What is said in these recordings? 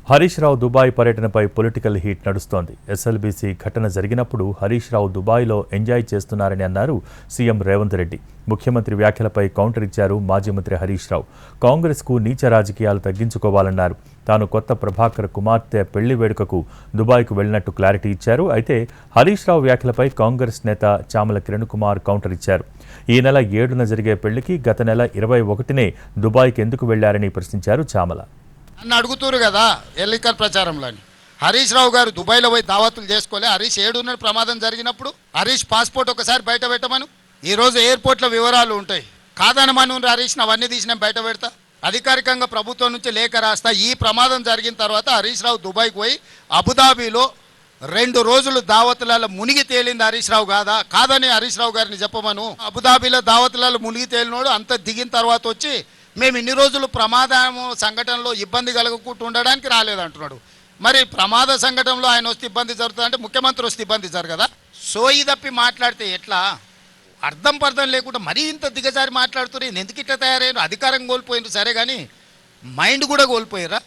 Harish Rao Dubai పర్యటనపై political heat నడుస్తోంది. SLBC ఘటన జరిగినప్పుడు హరీష్ రావు దుబాయ్లో ఎంజాయ్ చేస్తున్నారని అన్నారు సీఎం రేవంత్ రెడ్డి. ముఖ్యమంత్రి వ్యాఖ్యలపై కౌంటర్ ఇచ్చారు మాజీ మంత్రి హరీష్ రావు. కాంగ్రెస్కు నీచ రాజకీయాలు తగ్గించుకోవాలన్నారు. తాను కొత్త ప్రభాకర్ కుమార్తె పెళ్లి వేడుకకు దుబాయ్కు వెళ్లినట్టు క్లారిటీ ఇచ్చారు. అయితే హరీష్ రావు వ్యాఖ్యలపై కాంగ్రెస్ నేత చామల కిరణ్ కుమార్ కౌంటర్ ఇచ్చారు. ఈ నెల 7న జరిగే పెళ్లికి గత నెల 21నే దుబాయ్కి ఎందుకు వెళ్లారని ప్రశ్నించారు చామల. నన్ను అడుగుతారు కదా ఎన్నికల ప్రచారంలో హరీష్ రావు గారు దుబాయ్లో పోయి దావతులు చేసుకోలే. హరీష్ 7న ప్రమాదం జరిగినప్పుడు హరీష్ పాస్పోర్ట్ ఒకసారి బయట పెట్టమను. ఈరోజు ఎయిర్పోర్ట్లో వివరాలు ఉంటాయి. కాదనమను హరీష్ అవన్నీ తీసి నేను బయట పెడతా. అధికారికంగా ప్రభుత్వం నుంచి లేఖ రాస్తా. ఈ ప్రమాదం జరిగిన తర్వాత హరీష్ రావు దుబాయ్కి పోయి అబుదాబీలో 2 రోజులు దావతులలో మునిగి తేలింది హరీష్ రావు కాదని హరీష్ రావు గారిని చెప్పమను. అబుదాబీలో దావతులలో మునిగి తేలినోడు అంత దిగిన తర్వాత వచ్చి మేము ఇన్ని రోజులు ప్రమాదం సంఘటనలో ఇబ్బంది కలగకుండా ఉండడానికి రాలేదంటున్నాడు. మరి ప్రమాద సంఘటనలో ఆయన వస్తే ఇబ్బంది జరుగుతుందంటే ముఖ్యమంత్రి వస్తే ఇబ్బంది జరగదా? సోయి తప్పి మాట్లాడితే ఎట్లా? అర్థం పర్థం లేకుండా మరీ ఇంత దిగజారి మాట్లాడుతున్నారు. ఎందుకు ఇట్లా తయారయ్యారు? అధికారం కోల్పోయినారు సరే, కానీ మైండ్ కూడా కోల్పోయారా?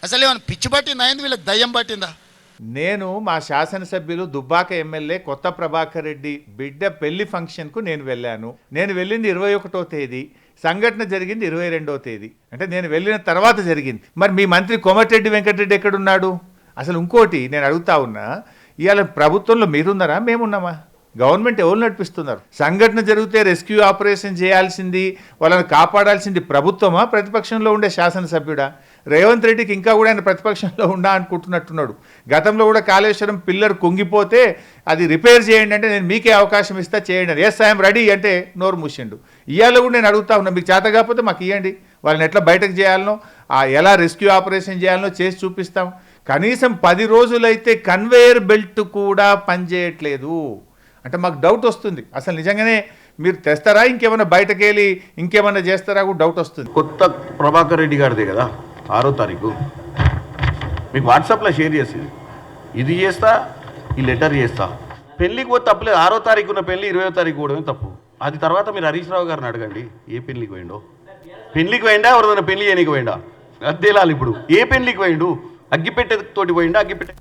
అసలు ఏమైనా పిచ్చి పట్టిందా? అయింది వీళ్ళకి దయ్యం పట్టిందా? నేను మా శాసనసభ్యులు దుబ్బాక ఎమ్మెల్యే కొత్త ప్రభాకర్ రెడ్డి బిడ్డ పెళ్లి ఫంక్షన్కు నేను వెళ్ళాను. నేను వెళ్ళింది 21వ తేదీ, సంఘటన జరిగింది 22వ తేదీ. అంటే నేను వెళ్ళిన తర్వాత జరిగింది. మరి మీ మంత్రి కోమటిరెడ్డి వెంకటరెడ్డి ఎక్కడున్నాడు? అసలు ఇంకోటి నేను అడుగుతా ఉన్నా, ఇవాళ ప్రభుత్వంలో మీరున్నారా మేమున్నామా? గవర్నమెంట్ ఎవరు నడిపిస్తున్నారు? సంఘటన జరిగితే రెస్క్యూ ఆపరేషన్ చేయాల్సింది, వాళ్ళని కాపాడాల్సింది ప్రభుత్వమా, ప్రతిపక్షంలో ఉండే శాసనసభ్యుడా? రేవంత్ రెడ్డికి ఇంకా కూడా ఆయన ప్రతిపక్షంలో ఉండా అనుకుంటున్నట్టున్నాడు. గతంలో కూడా కాళేశ్వరం పిల్లర్ కుంగిపోతే అది రిపేర్ చేయండి అంటే నేను మీకే అవకాశం ఇస్తా చేయండి అని, ఎస్ ఐఎమ్ రెడీ అంటే నోరు మూసిండు. ఇవాళ కూడా నేను అడుగుతా ఉన్నా, మీకు చేత కాకపోతే మాకు ఇవ్వండి, వాళ్ళని ఎట్లా బయటకు చేయాలనో ఎలా రెస్క్యూ ఆపరేషన్ చేయాలనో చేసి చూపిస్తాం. కనీసం 10 రోజులైతే కన్వేయర్ బెల్ట్ కూడా పనిచేయట్లేదు అంటే మాకు డౌట్ వస్తుంది. అసలు నిజంగానే మీరు తెస్తారా, ఇంకేమైనా బయటకు వెళ్ళి ఇంకేమైనా చేస్తారా కూడా డౌట్ వస్తుంది. కొత్త ప్రభాకర్ రెడ్డి గారిదే కదా 6వ తారీఖు మీకు వాట్సాప్లో షేర్ చేసింది. ఇది చేస్తా, ఈ లెటర్ చేస్తా. పెళ్ళికి పోతే తప్పలేదు. 6వ తారీఖున పెళ్ళి 20వ తారీఖు కూడా తప్పు. అది తర్వాత మీరు హరీష్ రావు గారిని అడగండి ఏ పెళ్ళికి పోయిండో. పెళ్ళికి పోయిండా ఎవరిదైనా పెళ్లి చేయడానికి పోయిండా? అది తేలాలి ఇప్పుడు. ఏ పెళ్ళికి పోయిండు? అగ్గిపెట్టెతోటి పోయిండా? అగ్గిపెట్టె